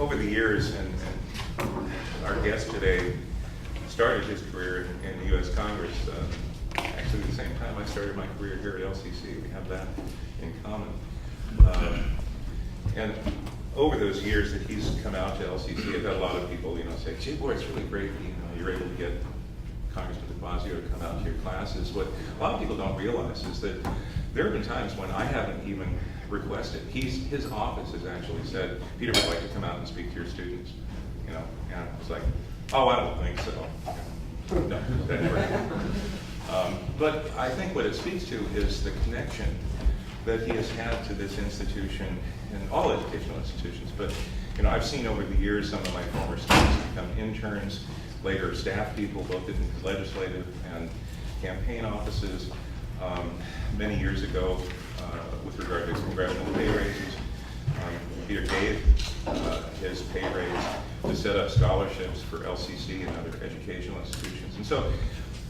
over the years, and our guest today started his career in the U.S. Congress. Actually, at the same time I started my career here at LCC. We have that in common. And over those years that he's come out to LCC, I've had a lot of people, say, "Gee, boy, it's really great. You're able to get Congressman DeFazio to come out to your classes." What a lot of people don't realize is that there have been times when I haven't even requested. His office has actually said, "Peter would like to come out and speak to your students." And it's like, "Oh, I don't think so." No, that's right. But I think what it speaks to is the connection that he has had to this institution and all educational institutions. But I've seen over the years some of my former students become interns, later staff people, both in legislative and campaign offices. Many years ago, with regard to congressional pay raises, Peter gave his pay raise to set up scholarships for LCC and other educational institutions. And so,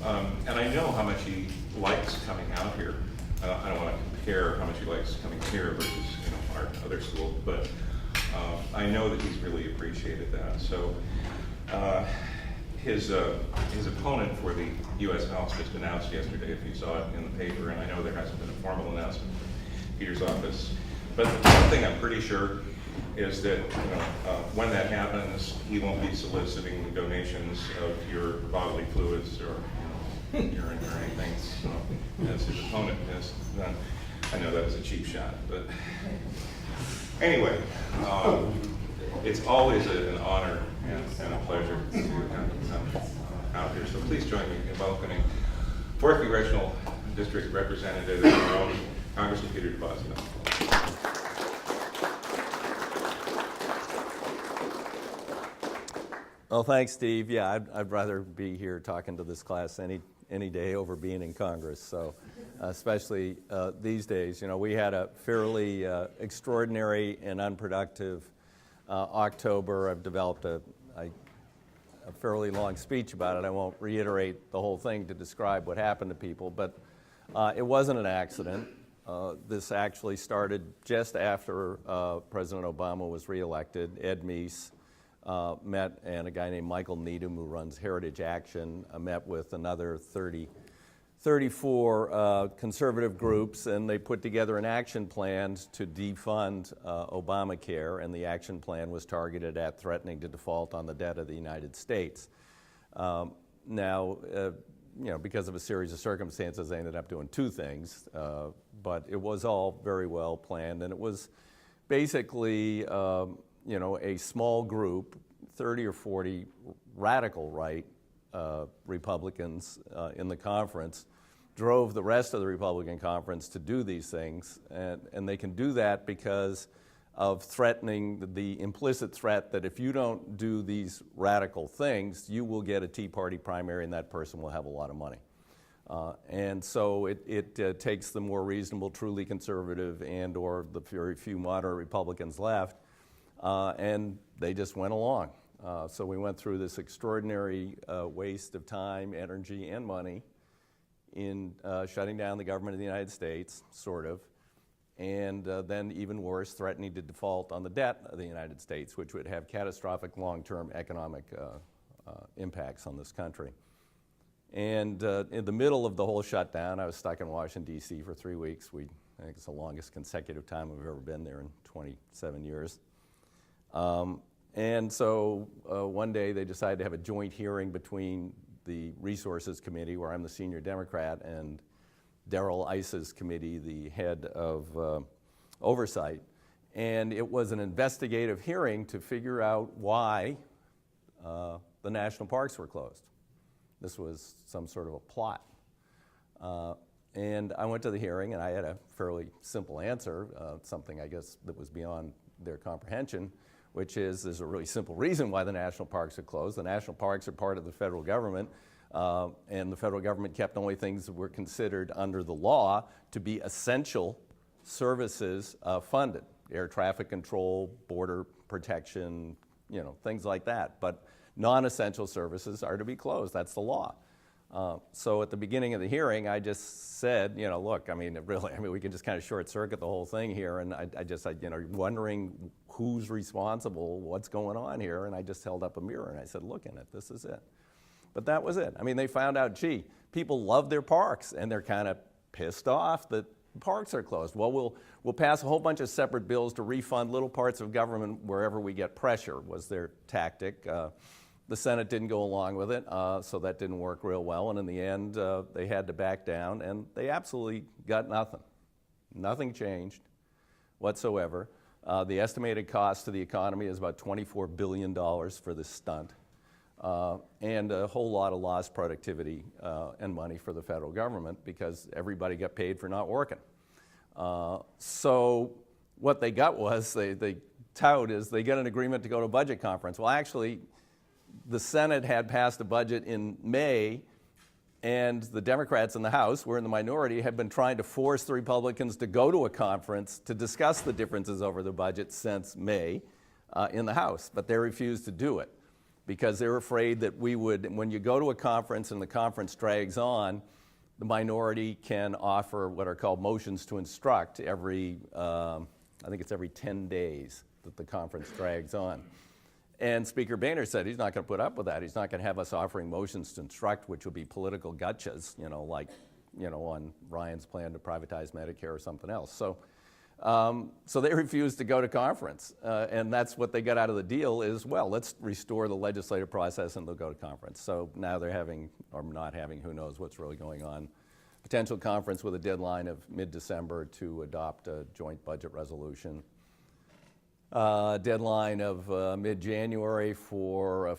and I know how much he likes coming out here. I don't want to compare how much he likes coming here versus our other school, but I know that he's really appreciated that. So his opponent for the U.S. House just announced yesterday, if you saw it in the paper, and I know there hasn't been a formal announcement from Peter's office, but one thing I'm pretty sure is that when that happens, he won't be soliciting donations of your bodily fluids or urine or anything, as his opponent has done. I know that was a cheap shot, but anyway, it's always an honor and a pleasure to have him come out here. So please join me in welcoming 4th Congressional District Representative of our own, Congressman Peter DeFazio. Well, thanks, Steve. Yeah, I'd rather be here talking to this class any day over being in Congress. So, especially these days, we had a fairly extraordinary and unproductive October. I've developed a fairly long speech about it. I won't reiterate the whole thing to describe what happened to people, but it wasn't an accident. This actually started just after President Obama was reelected. Ed Meese met, and a guy named Michael Needham, who runs Heritage Action, met with another 34 conservative groups, and they put together an action plan to defund Obamacare, and the action plan was targeted at threatening to default on the debt of the United States. Now, because of a series of circumstances, they ended up doing two things, but it was all very well planned, and it was basically a small group, 30 or 40 radical right Republicans in the conference, drove the rest of the Republican conference to do these things. And they can do that because of threatening the implicit threat that if you don't do these radical things, you will get a Tea Party primary and that person will have a lot of money. And so it takes the more reasonable, truly conservative and or the very few moderate Republicans left, and they just went along. So we went through this extraordinary waste of time, energy, and money in shutting down the government of the United States, sort of, and then even worse, threatening to default on the debt of the United States, which would have catastrophic long-term economic impacts on this country. And in the middle of the whole shutdown, I was stuck in Washington, D.C. for 3 weeks. I think it's the longest consecutive time I've ever been there in 27 years. And so one day they decided to have a joint hearing between the Resources Committee, where I'm the senior Democrat, and Darrell Iss's committee, the head of Oversight. And it was an investigative hearing to figure out why the national parks were closed. This was some sort of a plot. And I went to the hearing, and I had a fairly simple answer, something I guess that was beyond their comprehension, which is there's a really simple reason why the national parks are closed. The national parks are part of the federal government, and the federal government kept only things that were considered under the law to be essential services funded. Air traffic control, border protection, things like that. But non-essential services are to be closed. That's the law. So at the beginning of the hearing, I just said, look, we can just kind of short circuit the whole thing here. And I wondering who's responsible, what's going on here, and I just held up a mirror and I said, look in it, this is it. But that was it. I mean, they found out, gee, people love their parks, and they're kind of pissed off that parks are closed. Well, we'll pass a whole bunch of separate bills to refund little parts of government wherever we get pressure, was their tactic. The Senate didn't go along with it, so that didn't work real well, and in the end, they had to back down, and they absolutely got nothing. Nothing changed whatsoever. The estimated cost to the economy is about $24 billion for this stunt, and a whole lot of lost productivity and money for the federal government because everybody got paid for not working. So what they got was, they tout is they get an agreement to go to a budget conference. Well, actually, the Senate had passed a budget in May, and the Democrats in the House, were in the minority, have been trying to force the Republicans to go to a conference to discuss the differences over the budget since May in the House. But they refused to do it because they're afraid that we would, when you go to a conference and the conference drags on, the minority can offer what are called motions to instruct every, I think it's every 10 days that the conference drags on. And Speaker Boehner said he's not going to put up with that. He's not going to have us offering motions to instruct, which will be political gotchas, like, on Ryan's plan to privatize Medicare or something else. So they refused to go to conference. And that's what they got out of the deal is, well, let's restore the legislative process and they'll go to conference. So now they're having, or not having, who knows what's really going on, potential conference with a deadline of mid-December to adopt a joint budget resolution. Deadline of mid-January for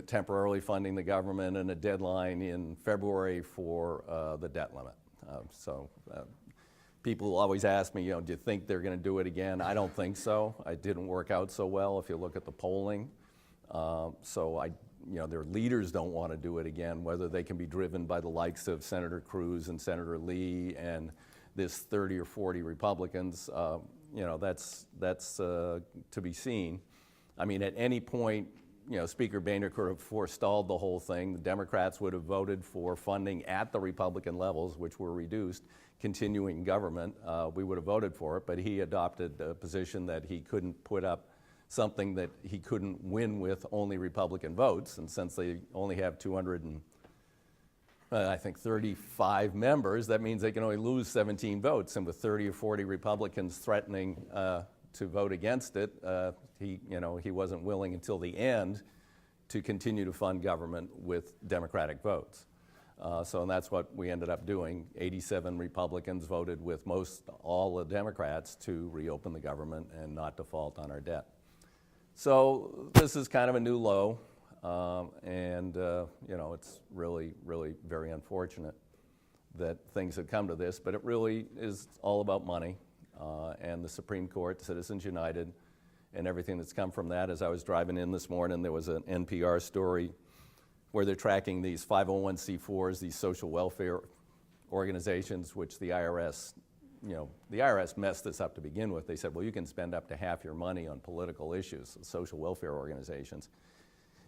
temporarily funding the government, and a deadline in February for the debt limit. People always ask me, do you think they're going to do it again? I don't think so. It didn't work out so well if you look at the polling. Their leaders don't want to do it again, whether they can be driven by the likes of Senator Cruz and Senator Lee and this 30 or 40 Republicans. That's to be seen. I mean, at any point, Speaker Boehner could have forestalled the whole thing. The Democrats would have voted for funding at the Republican levels, which were reduced, continuing government. We would have voted for it, but he adopted a position that he couldn't put up something that he couldn't win with only Republican votes. And since they only have 35 members, that means they can only lose 17 votes. And with 30 or 40 Republicans threatening to vote against it, he wasn't willing until the end to continue to fund government with Democratic votes. And that's what we ended up doing. 87 Republicans voted with all the Democrats to reopen the government and not default on our debt. So this is kind of a new low. It's really, really very unfortunate that things have come to this, but it really is all about money, and the Supreme Court, Citizens United, and everything that's come from that. As I was driving in this morning, there was an NPR story where they're tracking these 501c4s, these social welfare organizations, which the IRS messed this up to begin with. They said, well, you can spend up to half your money on political issues, social welfare organizations.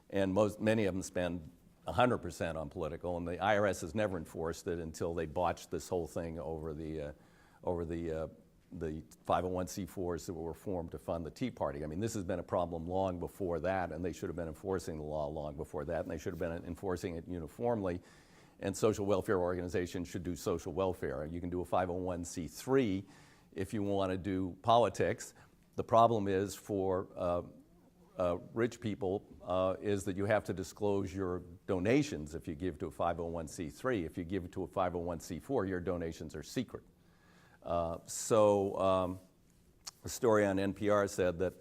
And many of them spend 100% on political, and the IRS has never enforced it until they botched this whole thing over the 501c4s that were formed to fund the Tea Party. I mean, this has been a problem long before that, and they should have been enforcing the law long before that, and they should have been enforcing it uniformly. And social welfare organizations should do social welfare. You can do a 501c3 if you want to do politics. The problem is for rich people is that you have to disclose your donations if you give to a 501c3. If you give to a 501c4, your donations are secret. A story on NPR said that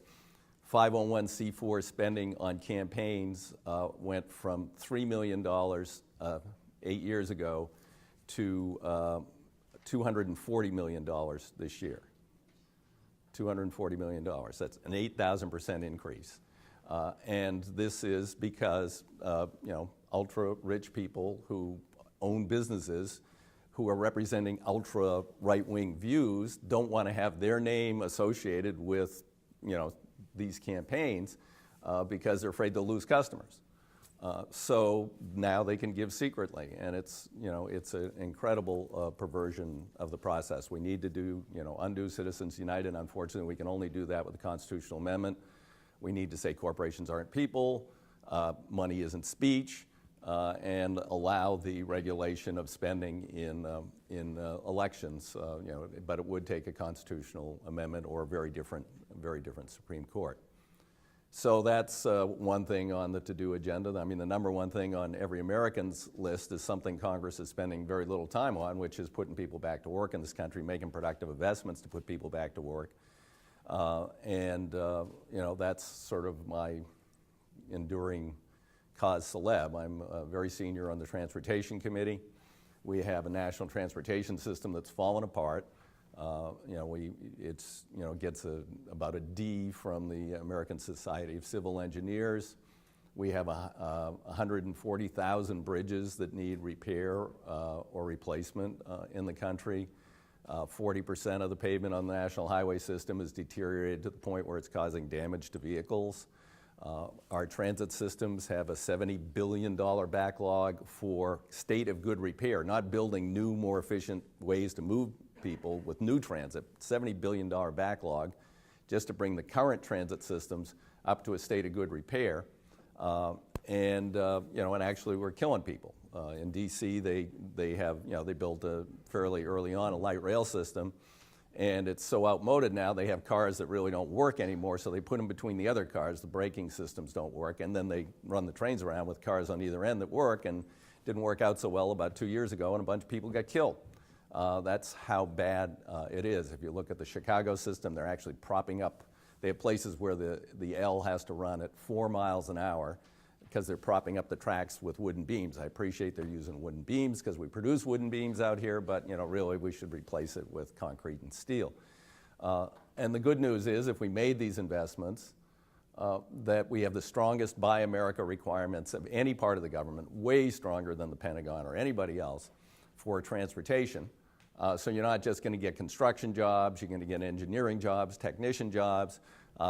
501c4 spending on campaigns went from $3 million 8 years ago to $240 million this year. $240 million. That's an 8,000% increase. And this is because ultra-rich people who own businesses who are representing ultra-right-wing views don't want to have their name associated with these campaigns because they're afraid they'll lose customers. So now they can give secretly, and it's an incredible perversion of the process. We need to undo Citizens United. Unfortunately, we can only do that with a constitutional amendment. We need to say corporations aren't people, money isn't speech, and allow the regulation of spending in elections. But it would take a constitutional amendment or a very different Supreme Court. So that's one thing on the to-do agenda. I mean, the number one thing on every American's list is something Congress is spending very little time on, which is putting people back to work in this country, making productive investments to put people back to work. That's sort of my enduring cause célèbre. I'm very senior on the Transportation Committee. We have a national transportation system that's fallen apart. It gets about a D from the American Society of Civil Engineers. We have 140,000 bridges that need repair or replacement in the country. 40% of the pavement on the national highway system is deteriorated to the point where it's causing damage to vehicles. Our transit systems have a $70 billion backlog for state of good repair, not building new, more efficient ways to move people with new transit. $70 billion backlog just to bring the current transit systems up to a state of good repair. And actually we're killing people. In DC, they built fairly early on a light rail system, and it's so outmoded now they have cars that really don't work anymore, so they put them between the other cars. The braking systems don't work, and then they run the trains around with cars on either end that work, and didn't work out so well about 2 years ago, and a bunch of people got killed. That's how bad it is. If you look at the Chicago system, they're actually propping up. They have places where the L has to run at 4 miles an hour because they're propping up the tracks with wooden beams. I appreciate they're using wooden beams because we produce wooden beams out here, but really we should replace it with concrete and steel. And the good news is if we made these investments, that we have the strongest Buy America requirements of any part of the government, way stronger than the Pentagon or anybody else for transportation. So you're not just going to get construction jobs, you're going to get engineering jobs, technician jobs,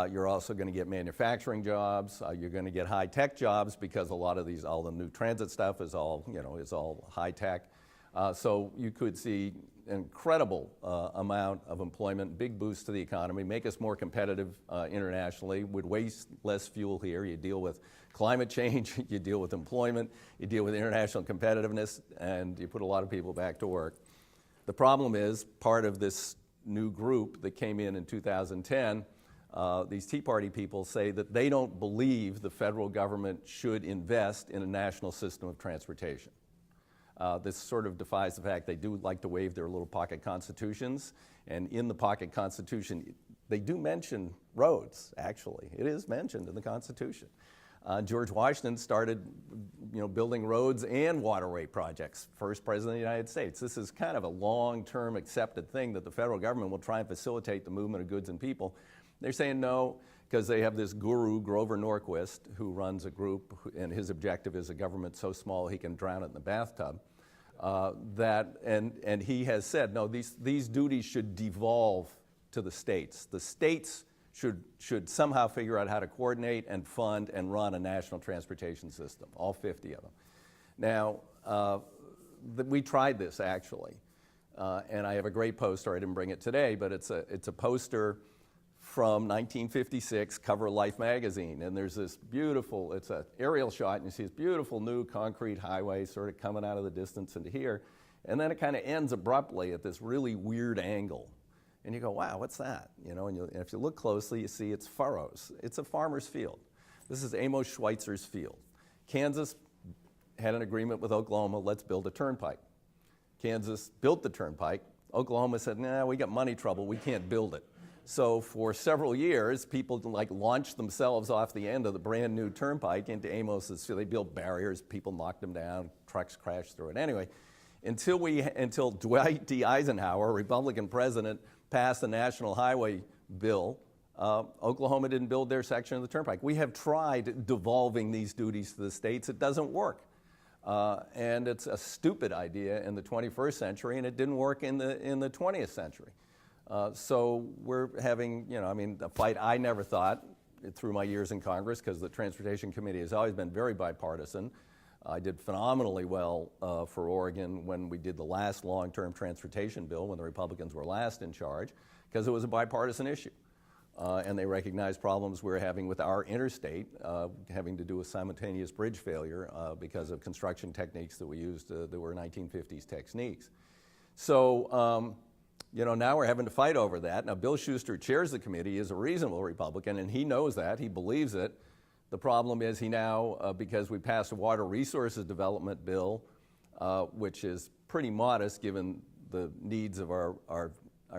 you're also going to get manufacturing jobs, you're going to get high-tech jobs because a lot of all the new transit stuff is all high-tech. So you could see an incredible amount of employment, big boost to the economy, make us more competitive internationally, would waste less fuel here. You deal with climate change, you deal with employment, you deal with international competitiveness, and you put a lot of people back to work. The problem is part of this new group that came in 2010, these Tea Party people say that they don't believe the federal government should invest in a national system of transportation. This sort of defies the fact they do like to wave their little pocket constitutions, and in the pocket constitution, they do mention roads, actually. It is mentioned in the Constitution. George Washington started building roads and waterway projects, first president of the United States. This is kind of a long-term accepted thing that the federal government will try and facilitate the movement of goods and people. They're saying no, because they have this guru, Grover Norquist, who runs a group, and his objective is a government so small he can drown it in the bathtub. And he has said, no, these duties should devolve to the states. The states should somehow figure out how to coordinate and fund and run a national transportation system, all 50 of them. Now, we tried this actually, and I have a great poster. I didn't bring it today, but it's a poster from 1956, cover of Life magazine, and there's this beautiful, it's an aerial shot, and you see this beautiful new concrete highway sort of coming out of the distance into here, and then it kind of ends abruptly at this really weird angle. And you go, wow, what's that? And if you look closely, you see it's furrows. It's a farmer's field. This is Amos Schweitzer's field. Kansas had an agreement with Oklahoma, let's build a turnpike. Kansas built the turnpike. Oklahoma said, nah, we got money trouble, we can't build it. So for several years, people launched themselves off the end of the brand new turnpike into Amos's field. They built barriers, people knocked them down, trucks crashed through it. Anyway, until Dwight D. Eisenhower, Republican president, passed the National Highway Bill, Oklahoma didn't build their section of the turnpike. We have tried devolving these duties to the states. It doesn't work. And it's a stupid idea in the 21st century, and it didn't work in the 20th century. So we're having, a fight I never thought through my years in Congress, because the Transportation Committee has always been very bipartisan. I did phenomenally well for Oregon when we did the last long-term transportation bill, when the Republicans were last in charge, because it was a bipartisan issue. And they recognized problems we were having with our interstate, having to do with simultaneous bridge failure because of construction techniques that we used that were 1950s techniques. So, now we're having to fight over that. Now, Bill Schuster chairs the committee, is a reasonable Republican, and he knows that, he believes it. The problem is he now, because we passed a water resources development bill, which is pretty modest given the needs of our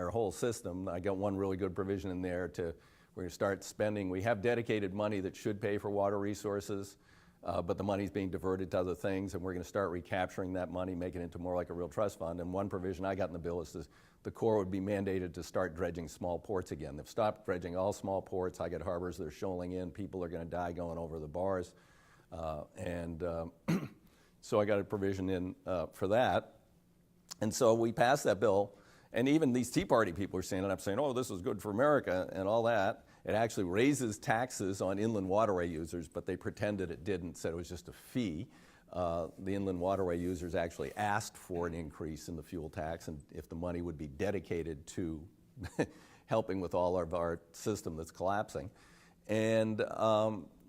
whole system. I got one really good provision in there we're going to start spending. We have dedicated money that should pay for water resources, but the money's being diverted to other things, and we're going to start recapturing that money, making it into more like a real trust fund. And one provision I got in the bill is the Corps would be mandated to start dredging small ports again. They've stopped dredging all small ports. I got harbors that are shoaling in. People are going to die going over the bars. So I got a provision in for that. And so we passed that bill. And even these Tea Party people are standing up saying, oh, this is good for America and all that. It actually raises taxes on inland waterway users, but they pretended it didn't, said it was just a fee. The inland waterway users actually asked for an increase in the fuel tax, and if the money would be dedicated to helping with all of our system that's collapsing. And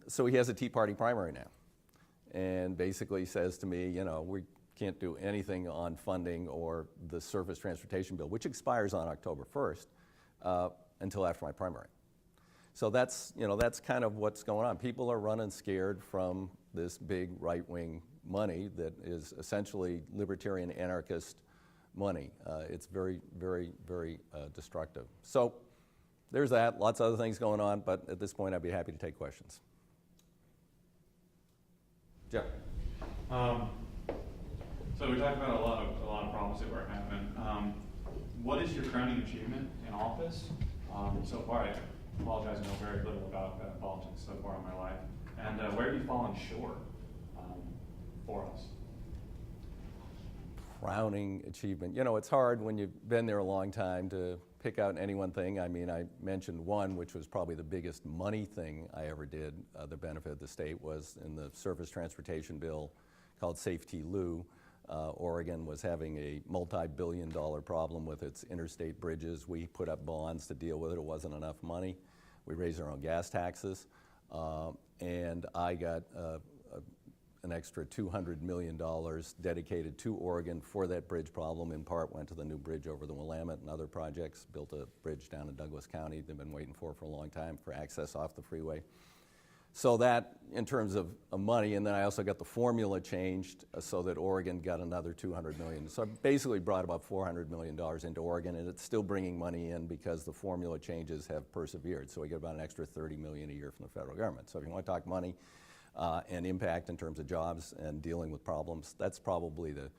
so he has a Tea Party primary now, and basically says to me, we can't do anything on funding or the surface transportation bill, which expires on October 1st, until after my primary. So that's kind of what's going on. People are running scared from this big right-wing money that is essentially libertarian anarchist money. It's very, very, very destructive. So there's that. Lots of other things going on, but at this point I'd be happy to take questions. Jeff. So we talked about a lot of problems that were happening. What is your crowning achievement in office so far? I apologize, I know very little about politics so far in my life. And where have you fallen short for us? Crowning achievement. It's hard when you've been there a long time to pick out any one thing. I mean, I mentioned one, which was probably the biggest money thing I ever did, the benefit of the state, was in the surface transportation bill called Safety Lou. Oregon was having a multi-billion-dollar problem with its interstate bridges. We put up bonds to deal with it. It wasn't enough money. We raised our own gas taxes, and I got an extra $200 million dedicated to Oregon for that bridge problem. In part went to the new bridge over the Willamette and other projects. Built a bridge down in Douglas County they've been waiting for a long time for access off the freeway. So that, in terms of money, and then I also got the formula changed so that Oregon got another $200 million. So I basically brought about $400 million into Oregon, and it's still bringing money in because the formula changes have persevered. So we get about an extra $30 million a year from the federal government. So if you want to talk money and impact in terms of jobs and dealing with problems, that's probably the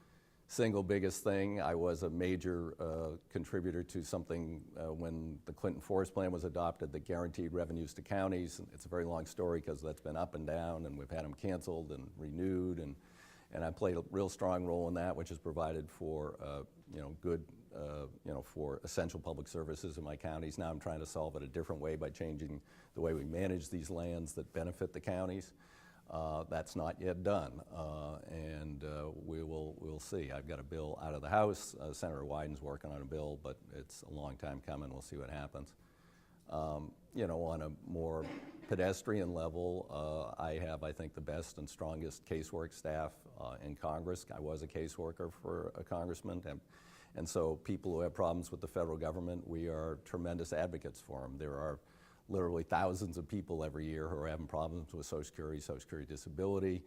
single biggest thing. I was a major contributor to something when the Clinton Forest Plan was adopted that guaranteed revenues to counties. It's a very long story because that's been up and down, and we've had them canceled and renewed, and I played a real strong role in that, which has provided for good for essential public services in my counties. Now I'm trying to solve it a different way by changing the way we manage these lands that benefit the counties. That's not yet done, and we'll see. I've got a bill out of the House. Senator Wyden's working on a bill, but it's a long time coming. We'll see what happens. On a more pedestrian level, I have, I think, the best and strongest casework staff in Congress. I was a caseworker for a congressman, and so people who have problems with the federal government, we are tremendous advocates for them. There are literally thousands of people every year who are having problems with Social Security disability,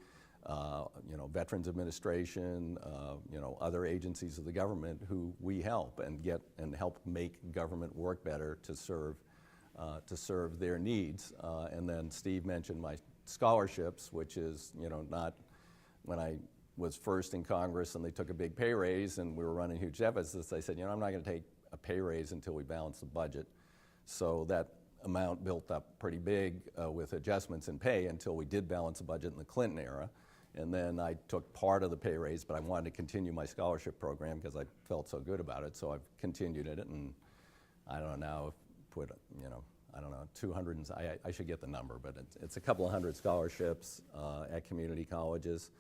Veterans Administration, other agencies of the government who we help and help make government work better to serve their needs. And then Steve mentioned my scholarships, which is, not when I was first in Congress and they took a big pay raise and we were running huge deficits, I said, I'm not going to take a pay raise until we balance the budget. So that amount built up pretty big with adjustments in pay until we did balance the budget in the Clinton era. And then I took part of the pay raise, but I wanted to continue my scholarship program because I felt so good about it. So I've continued it, and I don't know now, put I don't know, 200, I should get the number, but it's a couple of hundred scholarships at community colleges.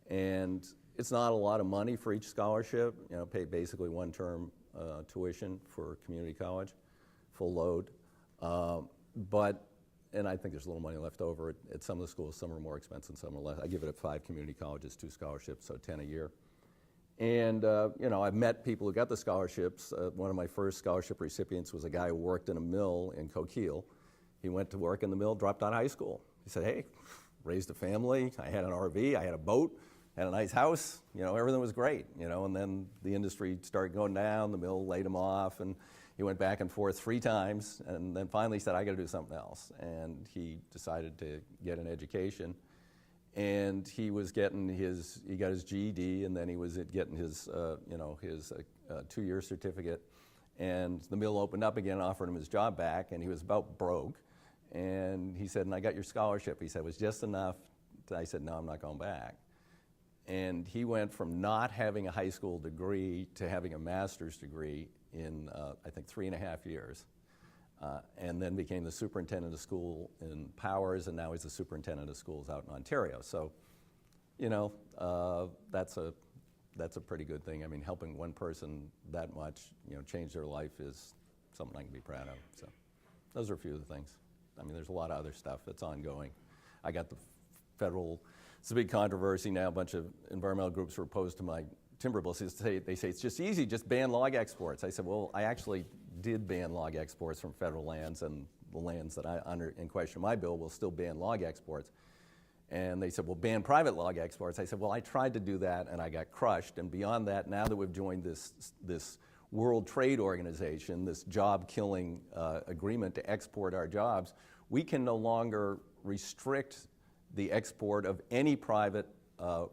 And it's not a lot of money for each scholarship, pay basically one term tuition for community college, full load. And I think there's a little money left over at some of the schools. Some are more expensive, some are less. I give it at 5 community colleges, 2 scholarships, so 10 a year. And I've met people who got the scholarships. One of my first scholarship recipients was a guy who worked in a mill in Coquille. He went to work in the mill, dropped out of high school. He said, hey, raised a family, I had an RV, I had a boat, had a nice house, everything was great, and then the industry started going down, the mill laid him off, and he went back and forth 3 times, and then finally said, I got to do something else. And he decided to get an education. And he got his GED, and then he was getting his 2-year certificate. And the mill opened up again and offered him his job back, and he was about broke. And he said, and I got your scholarship. He said, it was just enough. I said, no, I'm not going back. And he went from not having a high school degree to having a master's degree in, I think, 3.5 years. And then became the superintendent of school in Powers, and now he's the superintendent of schools out in Ontario. So, that's a pretty good thing. I mean, helping one person that much, change their life is something I can be proud of. So, those are a few of the things. I mean, there's a lot of other stuff that's ongoing. I got the federal. It's a big controversy now. A bunch of environmental groups were opposed to my timber bill. They say it's just easy, just ban log exports. I said, well, I actually did ban log exports from federal lands, and the lands that in question my bill will still ban log exports. And they said, well, ban private log exports. I said, well, I tried to do that and I got crushed. And beyond that, now that we've joined this World Trade Organization, this job-killing agreement to export our jobs, we can no longer restrict the export of any private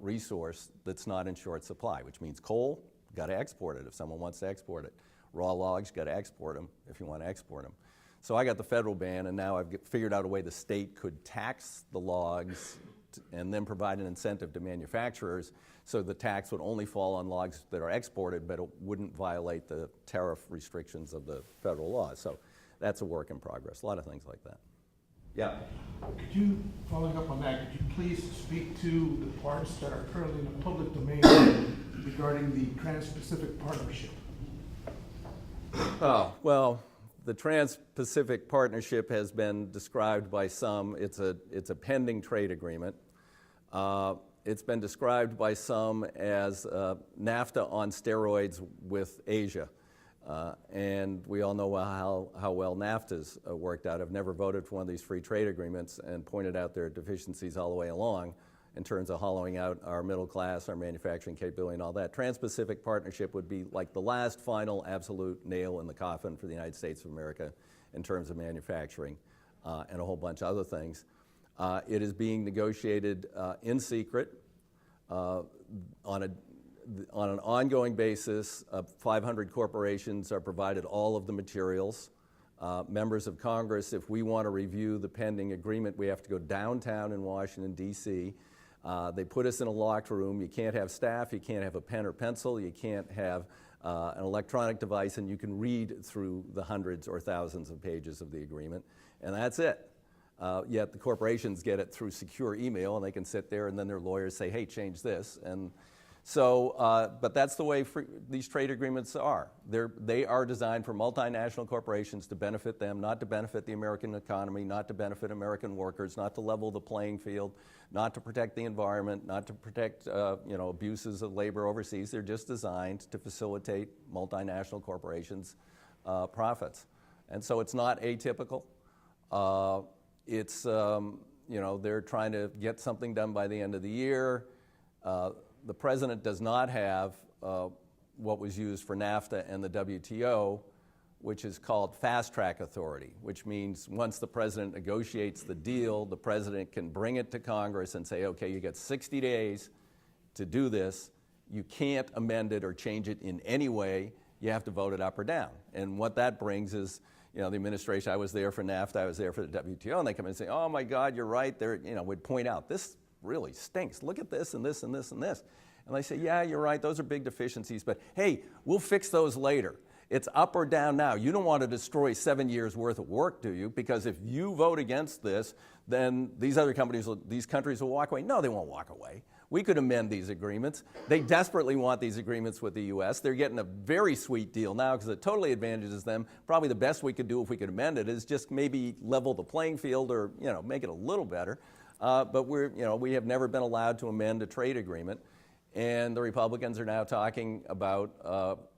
resource that's not in short supply, which means coal, got to export it if someone wants to export it. Raw logs, got to export them if you want to export them. So I got the federal ban, and now I've figured out a way the state could tax the logs and then provide an incentive to manufacturers so the tax would only fall on logs that are exported, but it wouldn't violate the tariff restrictions of the federal laws. So that's a work in progress. A lot of things like that. Yeah. Could you, following up on that, could you please speak to the parts that are currently in the public domain regarding the Trans-Pacific Partnership? Oh, well, the Trans-Pacific Partnership has been described by some, it's a pending trade agreement. It's been described by some as NAFTA on steroids with Asia. And we all know how well NAFTA's worked out. I've never voted for one of these free trade agreements and pointed out their deficiencies all the way along in terms of hollowing out our middle class, our manufacturing capability and all that. Trans-Pacific Partnership would be like the last final absolute nail in the coffin for the United States of America in terms of manufacturing and a whole bunch of other things. It is being negotiated in secret on an ongoing basis. 500 corporations are provided all of the materials. Members of Congress, if we want to review the pending agreement, we have to go downtown in Washington, D.C. They put us in a locked room. You can't have staff, you can't have a pen or pencil, you can't have an electronic device, and you can read through the hundreds or thousands of pages of the agreement, and that's it. Yet the corporations get it through secure email, and they can sit there, and then their lawyers say, hey, change this. And so, but that's the way these trade agreements are. They are designed for multinational corporations to benefit them, not to benefit the American economy, not to benefit American workers, not to level the playing field, not to protect the environment, not to protect abuses of labor overseas. They're just designed to facilitate multinational corporations' profits. And so it's not atypical. They're trying to get something done by the end of the year. The president does not have what was used for NAFTA and the WTO, which is called fast-track authority, which means once the president negotiates the deal, the president can bring it to Congress and say, okay, you get 60 days to do this. You can't amend it or change it in any way. You have to vote it up or down. And what that brings is, the administration, I was there for NAFTA, I was there for the WTO, and they come in and say, oh my God, you're right. We'd point out, this really stinks. Look at this and this and this and this. And they say, yeah, you're right. Those are big deficiencies. But hey, we'll fix those later. It's up or down now. You don't want to destroy 7 years worth of work, do you? Because if you vote against this, then these countries will walk away. No, they won't walk away. We could amend these agreements. They desperately want these agreements with the U.S. They're getting a very sweet deal now because it totally advantages them. Probably the best we could do if we could amend it is just maybe level the playing field or make it a little better. But we have never been allowed to amend a trade agreement, and the Republicans are now talking about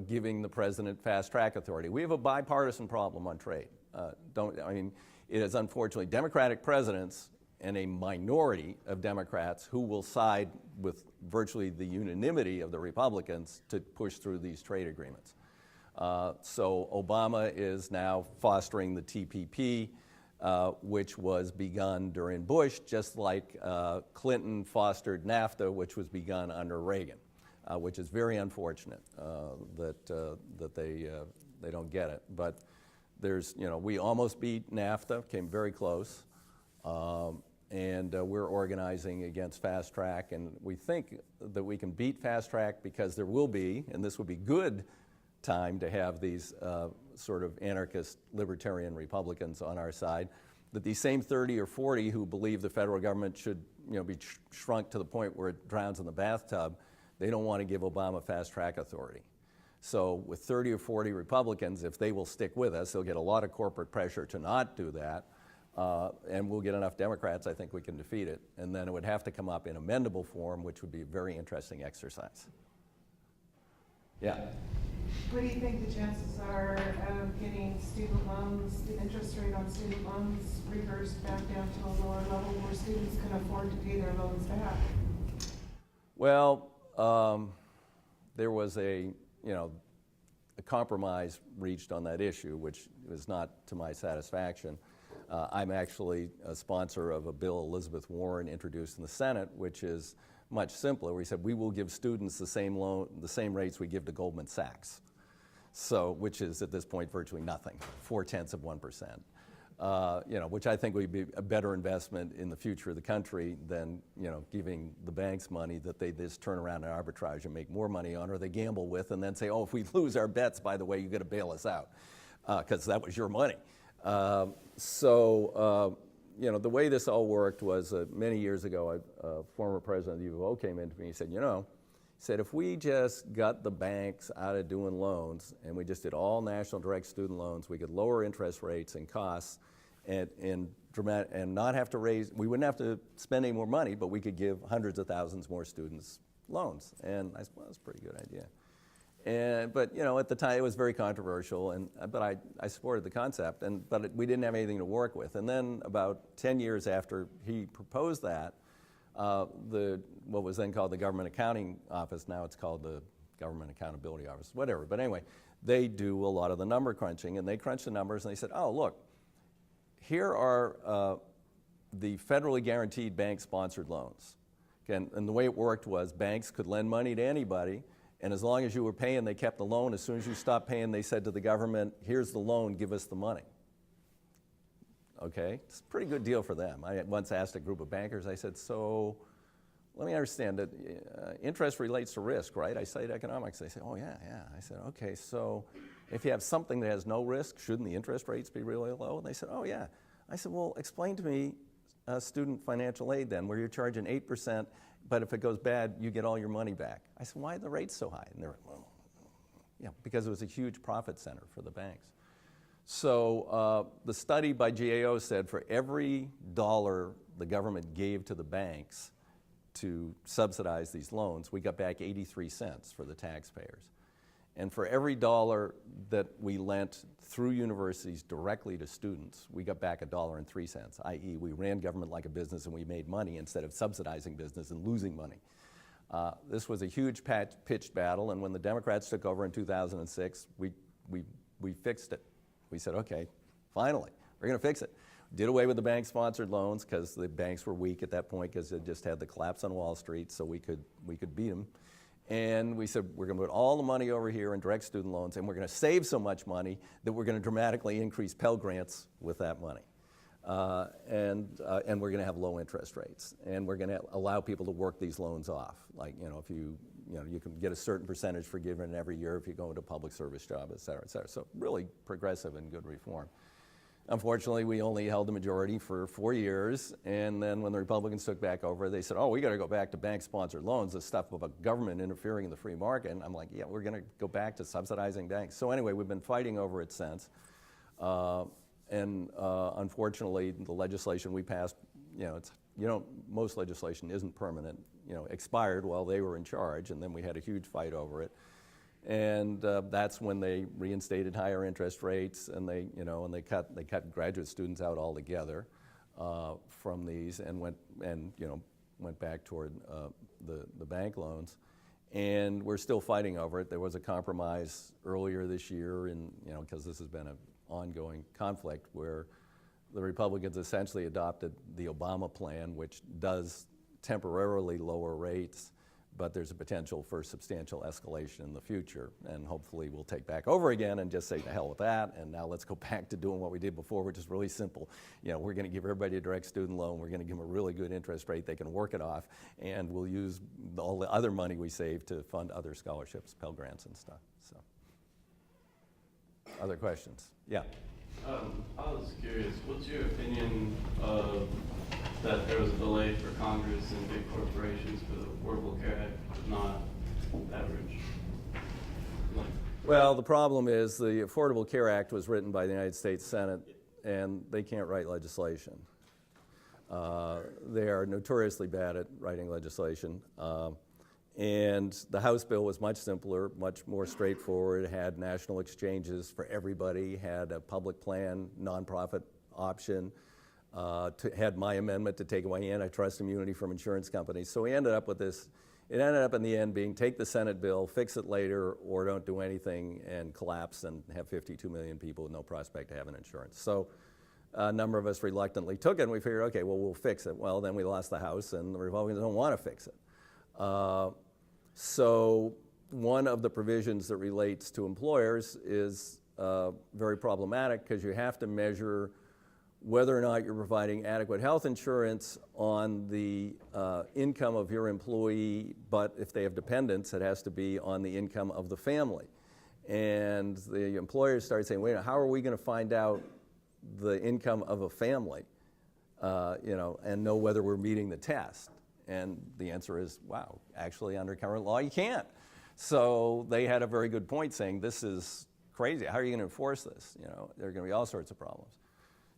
giving the president fast track authority. We have a bipartisan problem on trade. It is unfortunately Democratic presidents and a minority of Democrats who will side with virtually the unanimity of the Republicans to push through these trade agreements. So Obama is now fostering the TPP, which was begun during Bush, just like Clinton fostered NAFTA, which was begun under Reagan, which is very unfortunate that they don't get it. But we almost beat NAFTA, came very close. And we're organizing against fast track, and we think that we can beat fast track because there will be, and this would be good time to have these sort of anarchist libertarian Republicans on our side, that these same 30 or 40 who believe the federal government should be shrunk to the point where it drowns in the bathtub, they don't want to give Obama fast track authority. So with 30 or 40 Republicans, if they will stick with us, they'll get a lot of corporate pressure to not do that. And we'll get enough Democrats, I think we can defeat it. And then it would have to come up in amendable form, which would be a very interesting exercise. Yeah. What do you think the chances are of getting student loans, the interest rate on student loans reversed back down to a lower level where students can afford to pay their loans back? Well, there was a compromise reached on that issue, which was not to my satisfaction. I'm actually a sponsor of a bill Elizabeth Warren introduced in the Senate, which is much simpler. We said we will give students the same rates we give to Goldman Sachs, which is at this point virtually nothing, 0.4%, which I think would be a better investment in the future of the country than giving the banks money that they just turn around and arbitrage and make more money on, or they gamble with and then say, oh, if we lose our bets, by the way, you got to bail us out because that was your money. The way this all worked was many years ago, a former president of the U of O came in to me and said, if we just got the banks out of doing loans and we just did all national direct student loans, we could lower interest rates and costs and not have to we wouldn't have to spend any more money, but we could give hundreds of thousands more students loans. And I said, well, that's a pretty good idea. But at the time it was very controversial, but I supported the concept, but we didn't have anything to work with. And then about 10 years after he proposed that, what was then called the Government Accounting Office, now it's called the Government Accountability Office, whatever. But anyway, they do a lot of the number crunching, and they crunched the numbers, and they said, oh, look, here are the federally guaranteed bank-sponsored loans. And the way it worked was banks could lend money to anybody, and as long as you were paying, they kept the loan. As soon as you stopped paying, they said to the government, here's the loan, give us the money. Okay, it's a pretty good deal for them. I once asked a group of bankers, I said, so let me understand that interest relates to risk, right? I studied economics. They said, oh, yeah. I said, okay, so if you have something that has no risk, shouldn't the interest rates be really low? And they said, oh, yeah. I said, well, explain to me student financial aid then, where you're charging 8%, but if it goes bad, you get all your money back. I said, why are the rates so high? And they're like, well, because it was a huge profit center for the banks. So the study by GAO said for every dollar the government gave to the banks to subsidize these loans, we got back 83 cents for the taxpayers. And for every dollar that we lent through universities directly to students, we got back $1.03, i.e. we ran government like a business and we made money instead of subsidizing business and losing money. This was a huge pitched battle, and when the Democrats took over in 2006, we fixed it. We said, okay, finally, we're going to fix it. Did away with the bank-sponsored loans because the banks were weak at that point because they just had the collapse on Wall Street, so we could beat them. And we said, we're going to put all the money over here in direct student loans, and we're going to save so much money that we're going to dramatically increase Pell Grants with that money. And we're going to have low interest rates. And we're going to allow people to work these loans off. Like, if you you can get a certain percentage forgiven every year if you go into a public service job, et cetera, et cetera. So really progressive and good reform. Unfortunately, we only held the majority for 4 years, and then when the Republicans took back over, they said, oh, we got to go back to bank-sponsored loans, this stuff about government interfering in the free market. And I'm like, yeah, we're going to go back to subsidizing banks. So anyway, we've been fighting over it since. Unfortunately, the legislation we passed, most legislation isn't permanent, expired while they were in charge, and then we had a huge fight over it. And that's when they reinstated higher interest rates, and they cut graduate students out altogether from these, and went back toward the bank loans. And we're still fighting over it. There was a compromise earlier this year, because this has been an ongoing conflict, where the Republicans essentially adopted the Obama plan, which does temporarily lower rates, but there's a potential for substantial escalation in the future, and hopefully we'll take back over again and just say to hell with that, and now let's go back to doing what we did before, which is really simple. We're going to give everybody a direct student loan, we're going to give them a really good interest rate, they can work it off, and we'll use all the other money we save to fund other scholarships, Pell Grants and stuff. So, other questions? Yeah. I was curious, what's your opinion of that there was a delay for Congress and big corporations for the Affordable Care Act, but not average? Well, the problem is the Affordable Care Act was written by the United States Senate, and they can't write legislation. They are notoriously bad at writing legislation. And the House bill was much simpler, much more straightforward, had national exchanges for everybody, had a public plan, nonprofit option, had my amendment to take away antitrust immunity from insurance companies. So we ended up with this. It ended up in the end being take the Senate bill, fix it later, or don't do anything and collapse and have 52 million people with no prospect of having insurance. So a number of us reluctantly took it, and we figured, okay, well, we'll fix it. Well, then we lost the House, and the Republicans don't want to fix it. So one of the provisions that relates to employers is very problematic, because you have to measure whether or not you're providing adequate health insurance on the income of your employee, but if they have dependents, it has to be on the income of the family. And the employers started saying, wait, how are we going to find out the income of a family, and know whether we're meeting the test? And the answer is, wow, actually under current law, you can't. So they had a very good point saying, this is crazy. How are you going to enforce this? There are going to be all sorts of problems.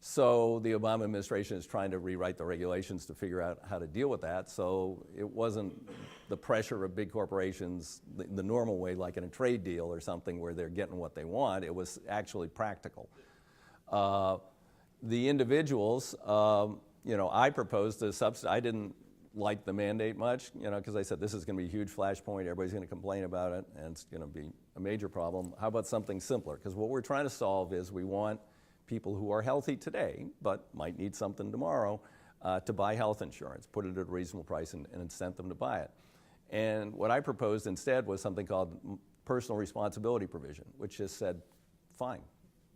So the Obama administration is trying to rewrite the regulations to figure out how to deal with that. So it wasn't the pressure of big corporations the normal way, like in a trade deal or something where they're getting what they want. It was actually practical. The individuals, I proposed to subsidize. I didn't like the mandate much, because I said this is going to be a huge flashpoint. Everybody's going to complain about it, and it's going to be a major problem. How about something simpler? Because what we're trying to solve is we want people who are healthy today, but might need something tomorrow, to buy health insurance, put it at a reasonable price, and incent them to buy it. And what I proposed instead was something called personal responsibility provision, which just said, fine,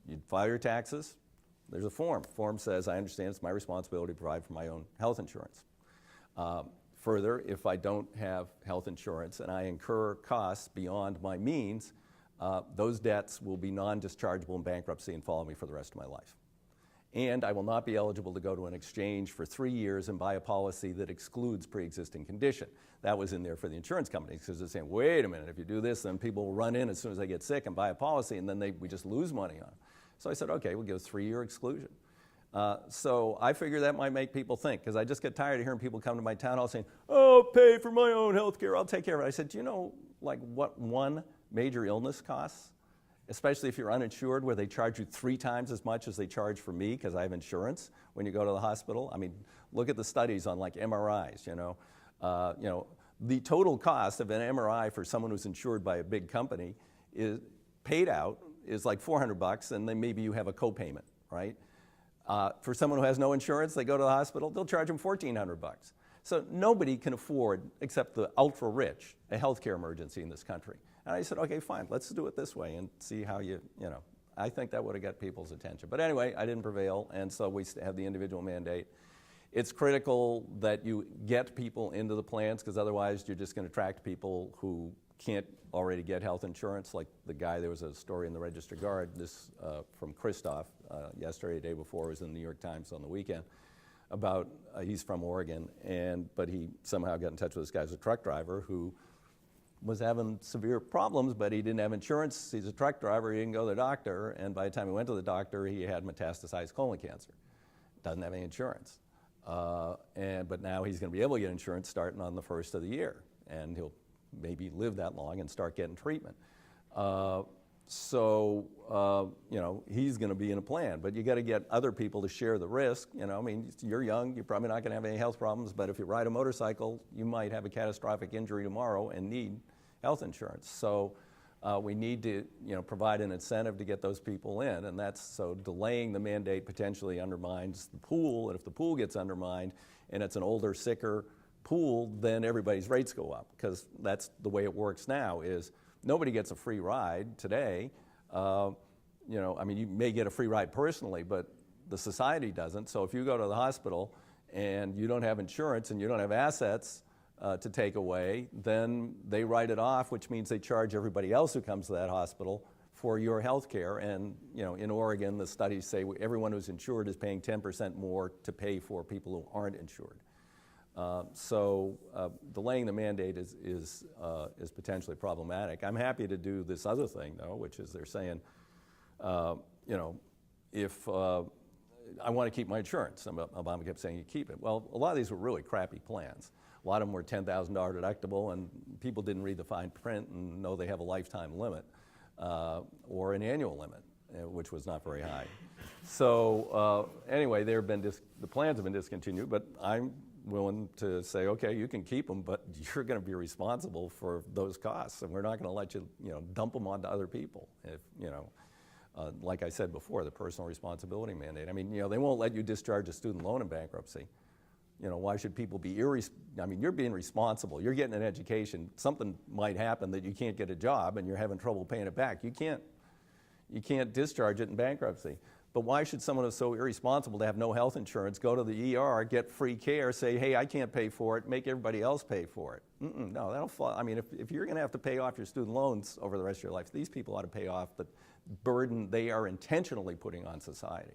you file your taxes, there's a form. The form says, I understand it's my responsibility to provide for my own health insurance. Further, if I don't have health insurance and I incur costs beyond my means, those debts will be non-dischargeable in bankruptcy and follow me for the rest of my life. And I will not be eligible to go to an exchange for 3 years and buy a policy that excludes pre-existing condition. That was in there for the insurance companies, because they're saying, wait a minute, if you do this, then people will run in as soon as they get sick and buy a policy, and then we just lose money on it. So I said, okay, we'll give a 3-year exclusion. So I figure that might make people think, because I just get tired of hearing people come to my town hall saying, oh, pay for my own health care, I'll take care of it. I said, do you know what one major illness costs? Especially if you're uninsured, where they charge you 3 times as much as they charge for me because I have insurance when you go to the hospital. I mean, look at the studies on MRIs, the total cost of an MRI for someone who's insured by a big company is paid out is like $400, and then maybe you have a copayment, right? For someone who has no insurance, they go to the hospital, they'll charge them $1,400. So nobody can afford, except the ultra rich, a healthcare emergency in this country. And I said, okay, fine, let's do it this way and see how I think that would have got people's attention. But anyway, I didn't prevail, and so we have the individual mandate. it's critical that you get people into the plans, because otherwise you're just going to attract people who can't already get health insurance. Like the guy, there was a story in the Register Guard, this from Christoph yesterday, the day before, it was in the New York Times on the weekend, about, he's from Oregon, but he somehow got in touch with this guy who's a truck driver who was having severe problems, but he didn't have insurance. He's a truck driver, he didn't go to the doctor, and by the time he went to the doctor, he had metastasized colon cancer. Doesn't have any insurance. But now he's going to be able to get insurance starting on the first of the year, and he'll maybe live that long and start getting treatment. He's going to be in a plan, but you got to get other people to share the risk. I mean, you're young, you're probably not going to have any health problems, but if you ride a motorcycle, you might have a catastrophic injury tomorrow and need health insurance. So we need to, provide an incentive to get those people in, and so delaying the mandate potentially undermines the pool, and if the pool gets undermined and it's an older, sicker pool, then everybody's rates go up, because that's the way it works now. Is nobody gets a free ride today. I mean, you may get a free ride personally, but the society doesn't. So if you go to the hospital and you don't have insurance and you don't have assets to take away, then they write it off, which means they charge everybody else who comes to that hospital for your health care. And in Oregon, the studies say everyone who's insured is paying 10% more to pay for people who aren't insured. Delaying the mandate is potentially problematic. I'm happy to do this other thing, though, which is they're saying, if I want to keep my insurance, Obama kept saying you keep it. Well, a lot of these were really crappy plans. A lot of them were $10,000 deductible, and people didn't read the fine print and know they have a lifetime limit or an annual limit, which was not very high. So anyway, the plans have been discontinued, but I'm willing to say, okay, you can keep them, but you're going to be responsible for those costs, and we're not going to let you, dump them onto other people. If like I said before, the personal responsibility mandate. I mean, they won't let you discharge a student loan in bankruptcy. Why should people be I mean, you're being responsible. You're getting an education. Something might happen that you can't get a job, and you're having trouble paying it back. You can't discharge it in bankruptcy. But why should someone who's so irresponsible to have no health insurance go to the ER, get free care, say, hey, I can't pay for it, make everybody else pay for it? No, that'll fall. I mean, if you're going to have to pay off your student loans over the rest of your life, these people ought to pay off the burden they are intentionally putting on society.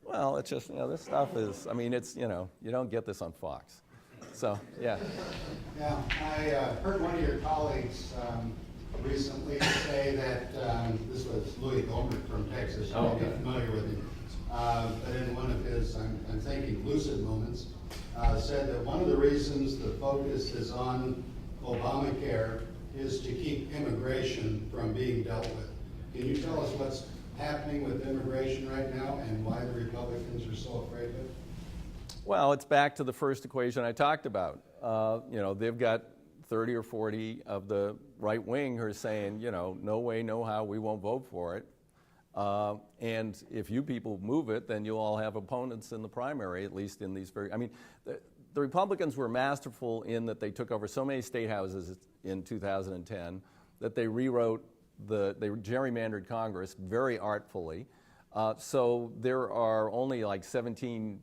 Well, it's just, this stuff is, I mean, it's, you don't get this on Fox. So, yeah. Now, I heard one of your colleagues recently say that, this was Louis Gohmert from Texas, you may be familiar with him, but in one of his, I'm thinking, lucid moments, said that one of the reasons the focus is on Obamacare is to keep immigration from being dealt with. Can you tell us what's happening with immigration right now and why the Republicans are so afraid of it? Well, it's back to the first equation I talked about. They've got 30 or 40 of the right wing who are saying, no way, no how, we won't vote for it. And if you people move it, then you'll all have opponents in the primary, at least in these the Republicans were masterful in that they took over so many state houses in 2010 that they rewrote they gerrymandered Congress very artfully. So there are only like 17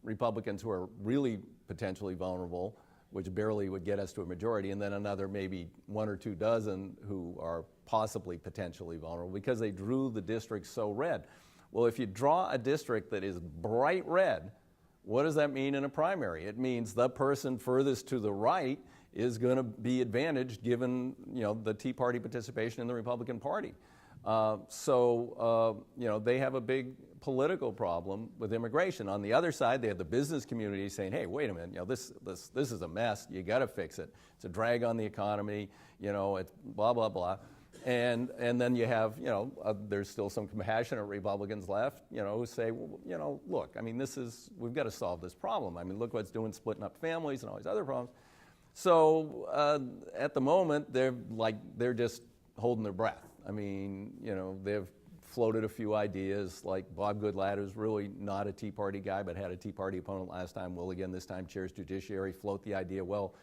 Republicans who are really potentially vulnerable, which barely would get us to a majority, and then another maybe 1 or 2 dozen who are possibly potentially vulnerable because they drew the district so red. Well, if you draw a district that is bright red, what does that mean in a primary? It means the person furthest to the right is going to be advantaged given the Tea Party participation in the Republican Party. They have a big political problem with immigration. On the other side, they have the business community saying, hey, wait a minute, this is a mess, you got to fix it. It's a drag on the economy, it's blah, blah, blah. And then you have, there's still some compassionate Republicans left, who say, well, look, I mean, we've got to solve this problem. I mean, look what it's doing, splitting up families and all these other problems. So at the moment, they're just holding their breath. I mean, they've floated a few ideas, like Bob Goodlatte, who's really not a Tea Party guy, but had a Tea Party opponent last time, will again this time, chairs Judiciary, float the idea, well,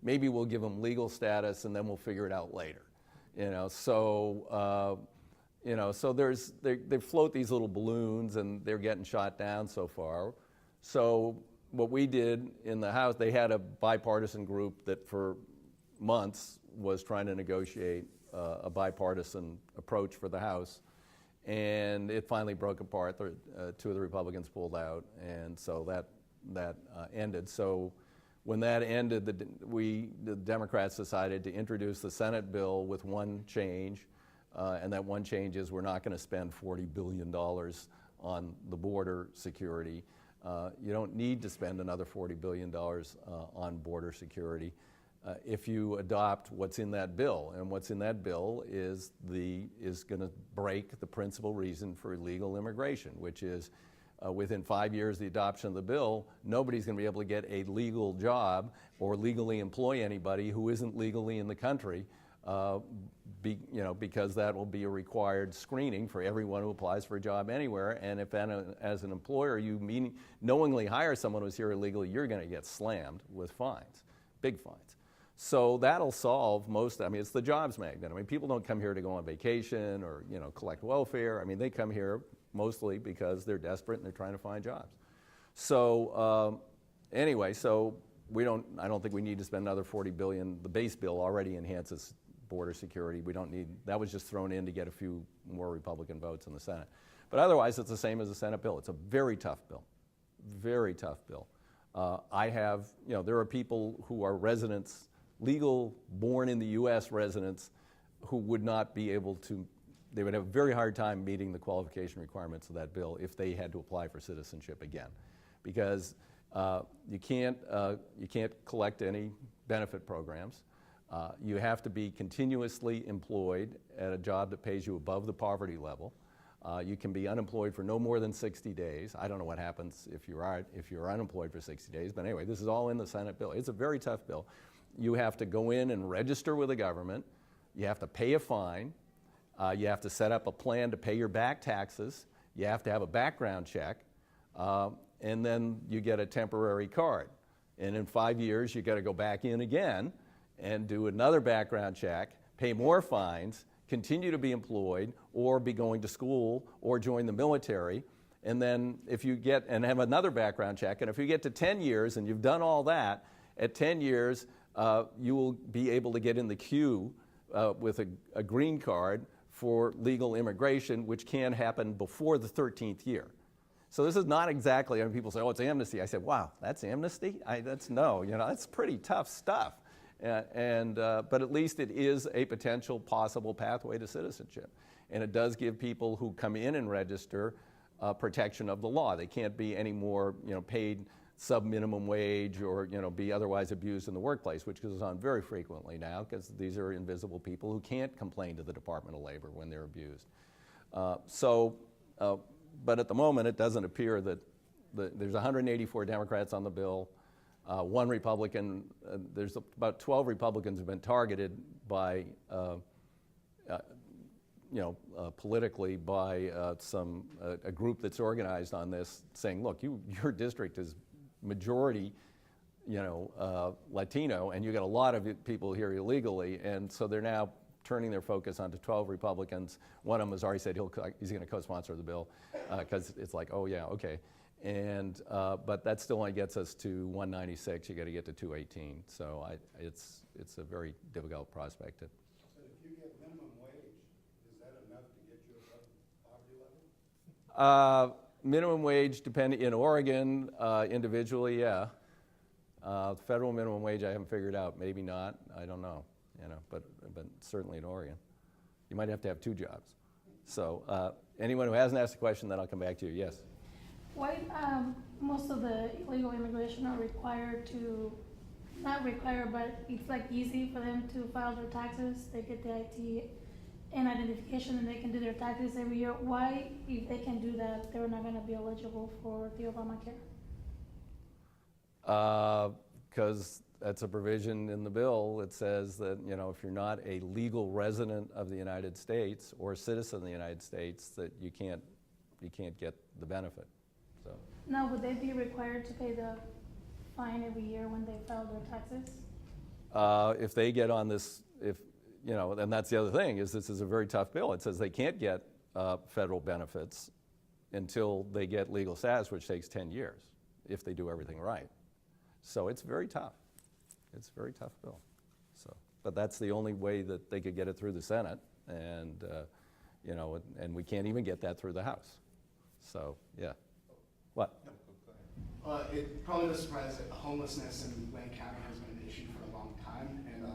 maybe we'll give them legal status and then we'll figure it out later. so they float these little balloons and they're getting shot down so far. So what we did in the House, they had a bipartisan group that for months was trying to negotiate a bipartisan approach for the House. And it finally broke apart. Two of the Republicans pulled out, and so that ended. So when that ended, the Democrats decided to introduce the Senate bill with one change, and that one change is we're not going to spend $40 billion on the border security. You don't need to spend another $40 billion on border security if you adopt what's in that bill. And what's in that bill is going to break the principal reason for illegal immigration, which is within 5 years of the adoption of the bill, nobody's going to be able to get a legal job or legally employ anybody who isn't legally in the country, because that will be a required screening for everyone who applies for a job anywhere. And if as an employer you knowingly hire someone who's here illegally, you're going to get slammed with fines, big fines. So that'll solve most. It's the jobs magnet. People don't come here to go on vacation or collect welfare. They come here mostly because they're desperate and they're trying to find jobs. So anyway, so I don't think we need to spend another $40 billion. The base bill already enhances border security. We don't need, that was just thrown in to get a few more Republican votes in the Senate. But otherwise, it's the same as the Senate bill. It's a very tough bill, very tough bill. There are people who are residents, legal, born in the U.S. residents, who would not be able to, they would have a very hard time meeting the qualification requirements of that bill if they had to apply for citizenship again. Because you can't collect any benefit programs. You have to be continuously employed at a job that pays you above the poverty level. You can be unemployed for no more than 60 days. I don't know what happens if you're unemployed for 60 days, but anyway, this is all in the Senate bill. It's a very tough bill. You have to go in and register with the government. You have to pay a fine. You have to set up a plan to pay your back taxes. You have to have a background check. And then you get a temporary card. And in 5 years, you got to go back in again and do another background check, pay more fines, continue to be employed, or be going to school, or join the military. And then if you get, and have another background check, and if you get to 10 years and you've done all that, at 10 years, you will be able to get in the queue with a green card for legal immigration, which can happen before the 13th year. So this is not exactly, people say, oh, it's amnesty. I said, wow, that's amnesty? That's pretty tough stuff. But at least it is a potential possible pathway to citizenship. And it does give people who come in and register protection of the law. They can't be any more paid sub-minimum wage or be otherwise abused in the workplace, which goes on very frequently now because these are invisible people who can't complain to the Department of Labor when they're abused. But at the moment, it doesn't appear that there's 184 Democrats on the bill. One Republican, there's about 12 Republicans who've been targeted by, politically by a group that's organized on this, saying, look, your district is majority, Latino, and you got a lot of people here illegally, and so they're now turning their focus onto 12 Republicans. One of them has already said he's going to co-sponsor the bill because it's like, oh yeah, okay. And but that still only gets us to 196. You got to get to 218. So it's a very difficult prospect. So if you get minimum wage, is that enough to get you above poverty level? Minimum wage, depending in Oregon, individually, yeah. Federal minimum wage, I haven't figured out. Maybe not. I don't know. But certainly in Oregon, you might have to have two jobs. So anyone who hasn't asked a question, then I'll come back to you. Yes. Why most of the illegal immigration are required to, not required, but it's like easy for them to file their taxes. They get the IT and identification and they can do their taxes every year. Why, if they can do that, they're not going to be eligible for the Obamacare? Because that's a provision in the bill that says that, if you're not a legal resident of the United States or a citizen of the United States, that you can't get the benefit. So. Now, would they be required to pay the fine every year when they file their taxes? If they get on this, and that's the other thing, is this is a very tough bill. It says they can't get federal benefits until they get legal status, which takes 10 years if they do everything right. So it's very tough. It's a very tough bill. So, but that's the only way that they could get it through the Senate, and you know, and we can't even get that through the House. So yeah. What? It probably no surprise that homelessness in Lane County has been an issue for a long time, and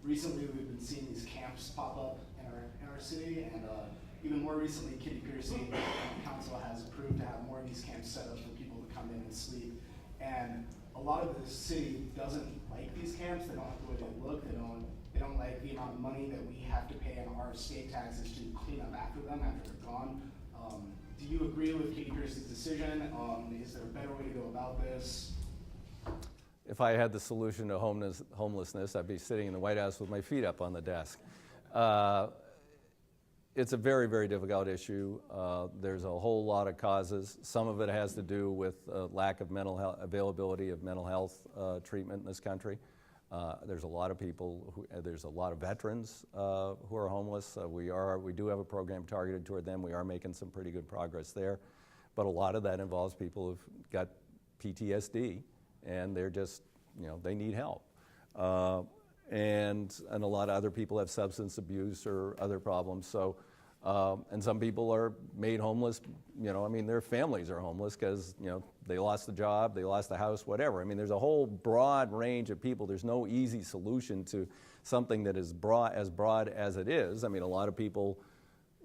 recently we've been seeing these camps pop up in our city, and even more recently, Kitty Piercy Council has approved to have more of these camps set up for people to come in and sleep. And a lot of the city doesn't like these camps. They don't like the way they look. They don't like the amount of money that we have to pay in our state taxes to clean up after them after they're gone. Do you agree with Kitty Piercy's decision? Is there a better way to go about this? If I had the solution to homelessness, I'd be sitting in the White House with my feet up on the desk. It's a very, very difficult issue. There's a whole lot of causes. Some of it has to do with lack of mental health, availability of mental health treatment in this country. There's a lot of people, there's a lot of veterans who are homeless. We do have a program targeted toward them. We are making some pretty good progress there. But a lot of that involves people who've got PTSD, and they're just, you know, they need help. And a lot of other people have substance abuse or other problems. So, and some people are made homeless, you know, I mean, their families are homeless because, you know, they lost the job, they lost the house, whatever. I mean, there's a whole broad range of people. There's no easy solution to something that is broad as it is. I mean, a lot of people,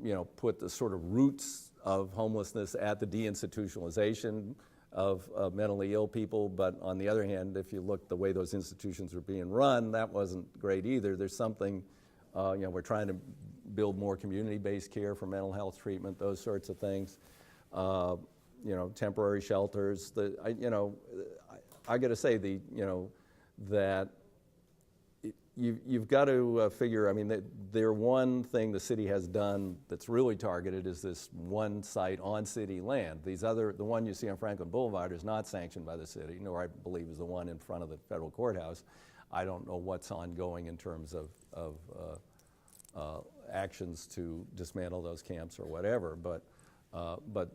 you know, put the sort of roots of homelessness at the deinstitutionalization of mentally ill people, but on the other hand, if you look the way those institutions are being run, that wasn't great either. There's something, you know, we're trying to build more community-based care for mental health treatment, those sorts of things. You know, temporary shelters. I got to say, that you've got to figure, I mean, their one thing the city has done that's really targeted is this one site on city land. The one you see on Franklin Boulevard is not sanctioned by the city, nor I believe is the one in front of the federal courthouse. I don't know what's ongoing in terms of actions to dismantle those camps or whatever, but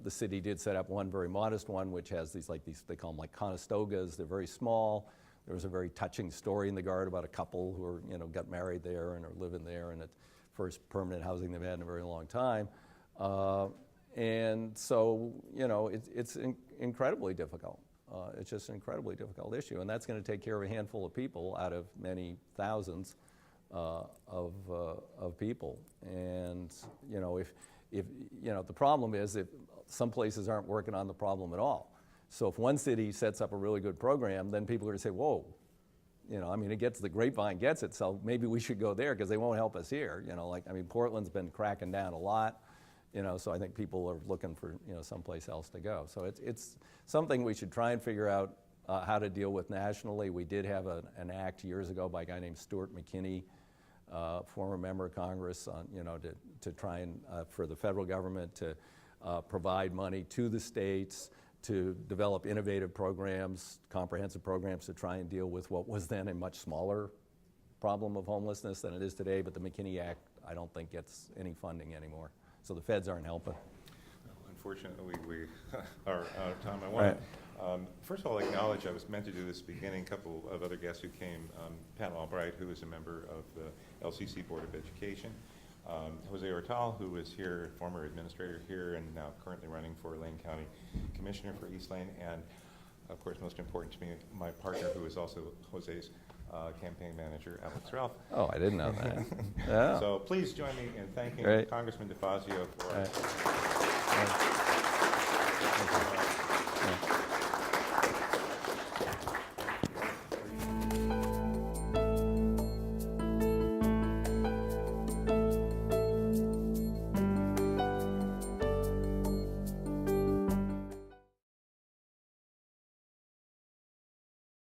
the city did set up one very modest one, which has these, they call them like Conestogas. They're very small. There was a very touching story in the Guard about a couple who are, you know, got married there and are living there, and it's first permanent housing they've had in a very long time. And so, you know, it's incredibly difficult. It's just an incredibly difficult issue, and that's going to take care of a handful of people out of many thousands of people. And you know, if you know, the problem is if some places aren't working on the problem at all. So if one city sets up a really good program, then people are going to say, whoa, you know, I mean, the grapevine gets it, so maybe we should go there because they won't help us here. You know, like, I mean, Portland's been cracking down a lot, you know, so I think people are looking for, you know, someplace else to go. So it's something we should try and figure out how to deal with nationally. We did have an act years ago by a guy named Stuart McKinney, former member of Congress, on, you know, to try and, for the federal government to provide money to the states to develop innovative programs, comprehensive programs to try and deal with what was then a much smaller problem of homelessness than it is today. But the McKinney Act, I don't think, gets any funding anymore. So the feds aren't helping. Unfortunately, we are out of time. I want to, first of all, acknowledge I was meant to do this at the beginning. A couple of other guests who came, Pat Albright, who is a member of the LCC Board of Education, Jose Ortal, who is here, former administrator here and now currently running for Lane County Commissioner for East Lane, and of course, most important to me, my partner, who is also Jose's campaign manager, Alex Ralph. Oh, I didn't know that. Yeah. So please join me in thanking Congressman DeFazio for. Thank you.